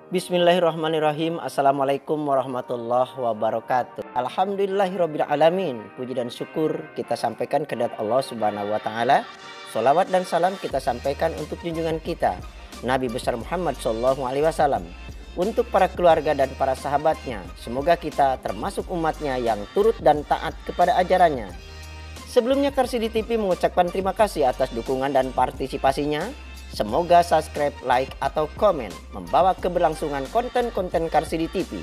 Bismillahirrahmanirrahim. Assalamualaikum warahmatullahi wabarakatuh. Alhamdulillahirrabbilalamin. Puji dan syukur kita sampaikan kehadirat Allah subhanahu wa ta'ala. Salawat dan salam kita sampaikan untuk junjungan kita Nabi besar Muhammad SAW, untuk para keluarga dan para sahabatnya. Semoga kita termasuk umatnya yang turut dan taat kepada ajarannya. Sebelumnya Karsidi TV mengucapkan terima kasih atas dukungan dan partisipasinya. Semoga subscribe, like, atau komen membawa keberlangsungan konten-konten Karsidi TV.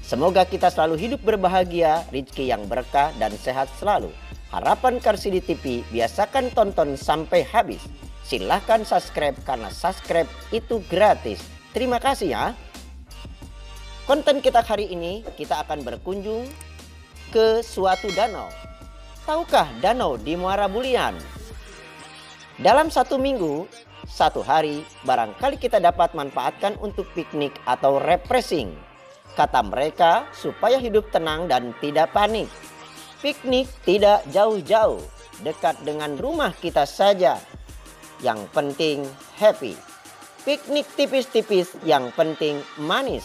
Semoga kita selalu hidup berbahagia, rezeki yang berkah, dan sehat selalu. Harapan Karsidi TV, biasakan tonton sampai habis. Silahkan subscribe karena subscribe itu gratis. Terima kasih ya. Konten kita hari ini, kita akan berkunjung ke suatu danau. Tahukah danau di Muara Bulian? Dalam satu minggu, satu hari, barangkali kita dapat manfaatkan untuk piknik atau refreshing. Kata mereka, supaya hidup tenang dan tidak panik. Piknik tidak jauh-jauh, dekat dengan rumah kita saja. Yang penting happy. Piknik tipis-tipis, yang penting manis.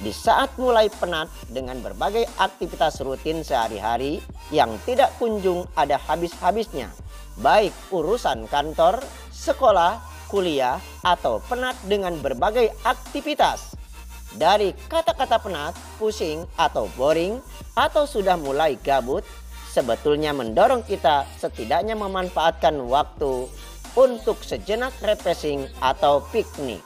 Di saat mulai penat dengan berbagai aktivitas rutin sehari-hari yang tidak kunjung ada habis-habisnya, baik urusan kantor, sekolah, kuliah, atau penat dengan berbagai aktivitas. Dari kata-kata penat, pusing, atau boring, atau sudah mulai gabut, sebetulnya mendorong kita setidaknya memanfaatkan waktu untuk sejenak refreshing atau piknik.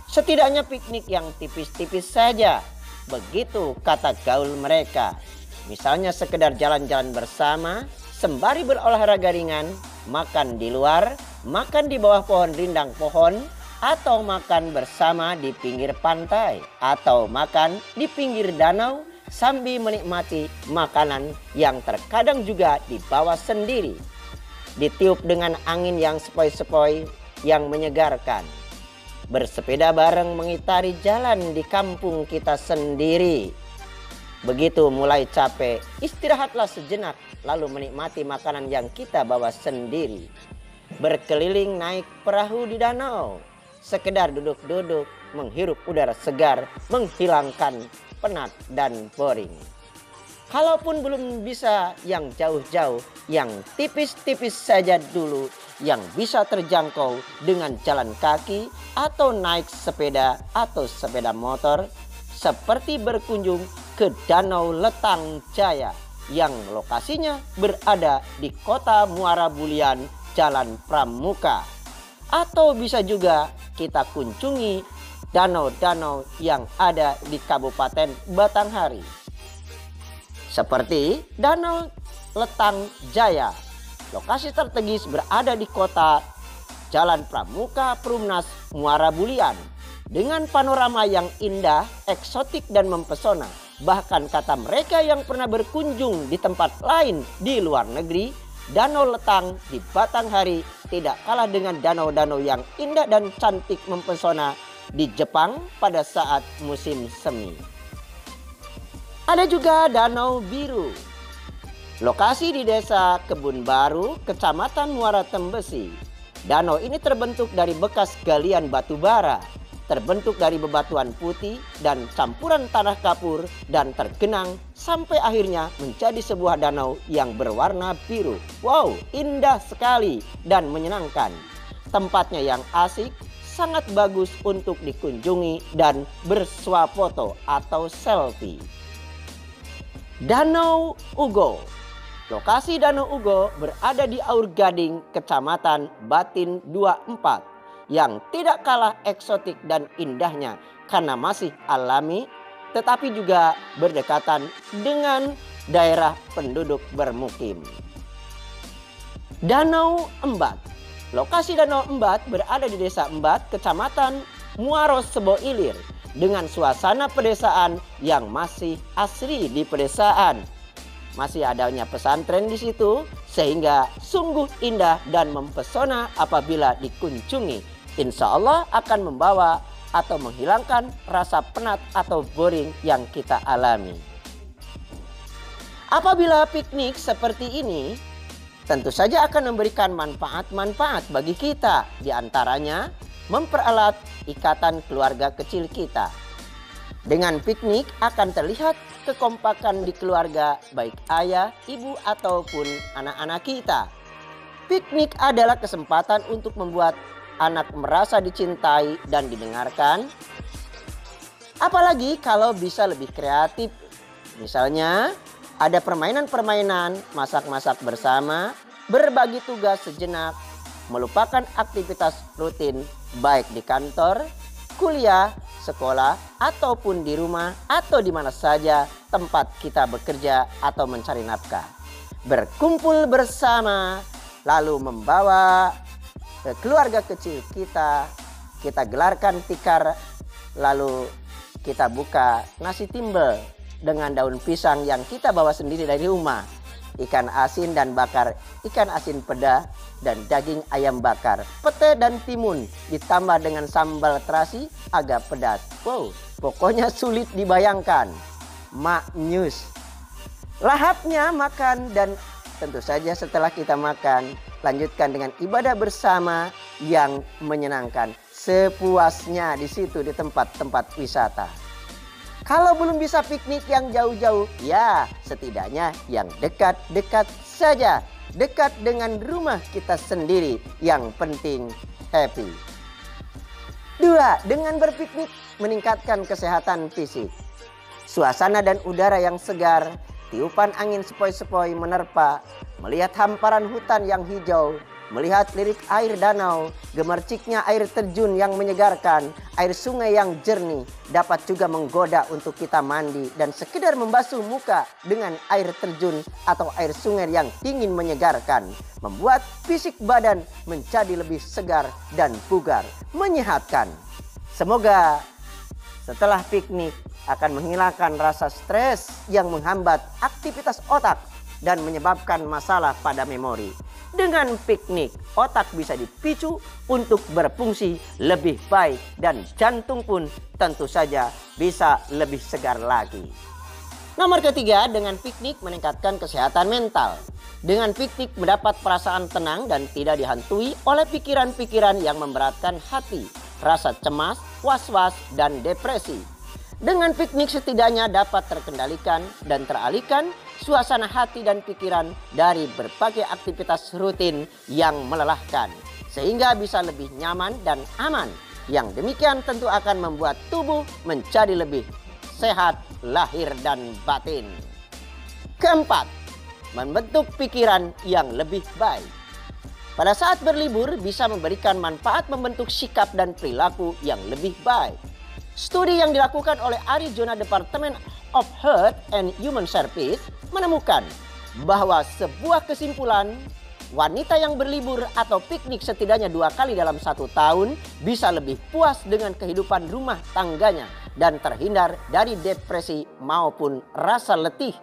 Setidaknya piknik yang tipis-tipis saja, begitu kata gaul mereka. Misalnya sekedar jalan-jalan bersama, sembari berolahraga ringan, makan di luar, makan di bawah pohon rindang pohon, atau makan bersama di pinggir pantai, atau makan di pinggir danau sambil menikmati makanan yang terkadang juga dibawa sendiri. Ditiup dengan angin yang sepoi-sepoi yang menyegarkan. Bersepeda bareng mengitari jalan di kampung kita sendiri. Begitu mulai capek, istirahatlah sejenak, lalu menikmati makanan yang kita bawa sendiri. Berkeliling naik perahu di danau, sekedar duduk-duduk, menghirup udara segar, menghilangkan penat dan boring. Kalaupun belum bisa yang jauh-jauh, yang tipis-tipis saja dulu, yang bisa terjangkau dengan jalan kaki atau naik sepeda atau sepeda motor, seperti berkunjung ke Danau Letang Jaya yang lokasinya berada di kota Muara Bulian, Jalan Pramuka. Atau bisa juga kita kunjungi danau-danau yang ada di Kabupaten Batanghari, seperti Danau Letang Jaya. Lokasi strategis berada di kota Jalan Pramuka, Perumnas, Muara Bulian, dengan panorama yang indah, eksotik, dan mempesona. Bahkan kata mereka yang pernah berkunjung di tempat lain di luar negeri, Danau Letang di Batanghari tidak kalah dengan danau-danau yang indah dan cantik mempesona di Jepang pada saat musim semi. Ada juga Danau Biru. Lokasi di Desa Kebun Baru, Kecamatan Muara Tembesi. Danau ini terbentuk dari bekas galian batu bara, terbentuk dari bebatuan putih dan campuran tanah kapur, dan tergenang sampai akhirnya menjadi sebuah danau yang berwarna biru. Wow, indah sekali dan menyenangkan. Tempatnya yang asik, sangat bagus untuk dikunjungi dan bersuah foto atau selfie. Danau Ugo. Lokasi Danau Ugo berada di Aur Gading, Kecamatan Batin 24, yang tidak kalah eksotik dan indahnya karena masih alami, tetapi juga berdekatan dengan daerah penduduk bermukim. Danau Embat. Lokasi Danau Embat berada di Desa Embat, Kecamatan Muaro Sebo Ilir, dengan suasana pedesaan yang masih asri di pedesaan. Masih adanya pesantren di situ, sehingga sungguh indah dan mempesona apabila dikunjungi. Insya Allah akan membawa atau menghilangkan rasa penat atau boring yang kita alami. Apabila piknik seperti ini, tentu saja akan memberikan manfaat-manfaat bagi kita. Di antaranya mempererat ikatan keluarga kecil kita. Dengan piknik akan terlihat kekompakan di keluarga, baik ayah, ibu, ataupun anak-anak kita. Piknik adalah kesempatan untuk membuat anak merasa dicintai dan didengarkan. Apalagi kalau bisa lebih kreatif. Misalnya, ada permainan-permainan, masak-masak bersama, berbagi tugas sejenak, melupakan aktivitas rutin baik di kantor, kuliah, sekolah, ataupun di rumah atau di mana saja tempat kita bekerja atau mencari nafkah. Berkumpul bersama, lalu membawa keluarga kecil kita gelarkan tikar, lalu kita buka nasi timbel dengan daun pisang yang kita bawa sendiri dari rumah. Ikan asin dan bakar, ikan asin peda dan daging ayam bakar, pete dan timun ditambah dengan sambal terasi agak pedas. Wow, pokoknya sulit dibayangkan. Maknyus. Lahapnya makan dan tentu saja setelah kita makan, lanjutkan dengan ibadah bersama yang menyenangkan. Sepuasnya di situ di tempat-tempat wisata. Kalau belum bisa piknik yang jauh-jauh, ya setidaknya yang dekat-dekat saja. Dekat dengan rumah kita sendiri, yang penting happy. 2. Dengan berpiknik meningkatkan kesehatan fisik. Suasana dan udara yang segar, tiupan angin sepoi-sepoi menerpa, melihat hamparan hutan yang hijau, melihat lirik air danau, gemerciknya air terjun yang menyegarkan, air sungai yang jernih, dapat juga menggoda untuk kita mandi dan sekedar membasuh muka dengan air terjun atau air sungai yang dingin menyegarkan, membuat fisik badan menjadi lebih segar dan bugar, menyehatkan. Semoga setelah piknik akan menghilangkan rasa stres yang menghambat aktivitas otak dan menyebabkan masalah pada memori. Dengan piknik, otak bisa dipicu untuk berfungsi lebih baik dan jantung pun tentu saja bisa lebih segar lagi. Nomor ketiga, dengan piknik meningkatkan kesehatan mental. Dengan piknik mendapat perasaan tenang dan tidak dihantui oleh pikiran-pikiran yang memberatkan hati, rasa cemas, was-was, dan depresi. Dengan piknik setidaknya dapat terkendalikan dan teralihkan suasana hati dan pikiran dari berbagai aktivitas rutin yang melelahkan, sehingga bisa lebih nyaman dan aman. Yang demikian tentu akan membuat tubuh menjadi lebih sehat lahir dan batin. Keempat, membentuk pikiran yang lebih baik. Pada saat berlibur bisa memberikan manfaat membentuk sikap dan perilaku yang lebih baik. Studi yang dilakukan oleh Arizona Department of Health and Human Services menemukan bahwa sebuah kesimpulan, wanita yang berlibur atau piknik setidaknya 2 kali dalam 1 tahun bisa lebih puas dengan kehidupan rumah tangganya dan terhindar dari depresi maupun rasa letih.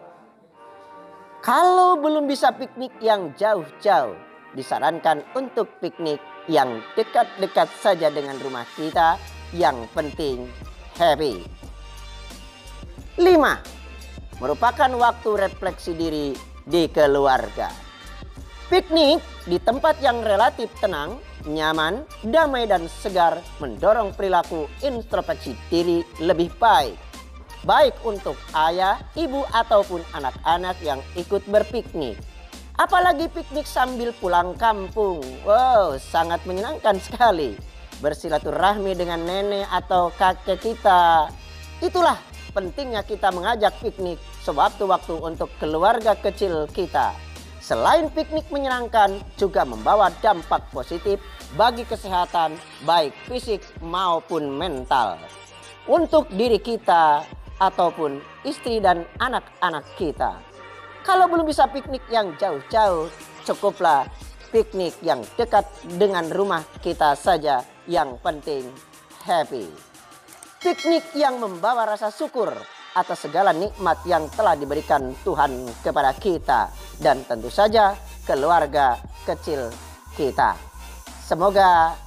Kalau belum bisa piknik yang jauh-jauh, disarankan untuk piknik yang dekat-dekat saja dengan rumah kita. Yang penting happy. 5. Merupakan waktu refleksi diri di keluarga. Piknik di tempat yang relatif tenang, nyaman, damai dan segar mendorong perilaku introspeksi diri lebih baik. Baik untuk ayah, ibu ataupun anak-anak yang ikut berpiknik. Apalagi piknik sambil pulang kampung. Wow, sangat menyenangkan sekali. Bersilaturahmi dengan nenek atau kakek kita. Itulah pentingnya kita mengajak piknik sewaktu-waktu untuk keluarga kecil kita. Selain piknik menyenangkan, juga membawa dampak positif bagi kesehatan baik fisik maupun mental. Untuk diri kita ataupun istri dan anak-anak kita. Kalau belum bisa piknik yang jauh-jauh, cukuplah piknik yang dekat dengan rumah kita saja. Yang penting happy. Piknik yang membawa rasa syukur atas segala nikmat yang telah diberikan Tuhan kepada kita. Dan tentu saja keluarga kecil kita. Semoga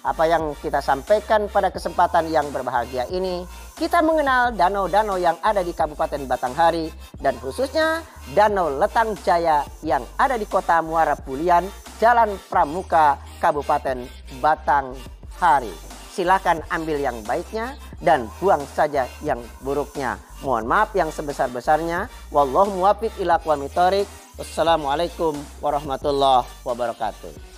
apa yang kita sampaikan pada kesempatan yang berbahagia ini, kita mengenal danau-danau yang ada di Kabupaten Batanghari dan khususnya Danau Letang Jaya yang ada di Kota Muara Pulian, Jalan Pramuka, Kabupaten Batanghari. hari. Silakan ambil yang baiknya dan buang saja yang buruknya. Mohon maaf yang sebesar-besarnya. Wallahu muwaffiq ila aqwamit thoriq. Wassalamualaikum warahmatullahi wabarakatuh.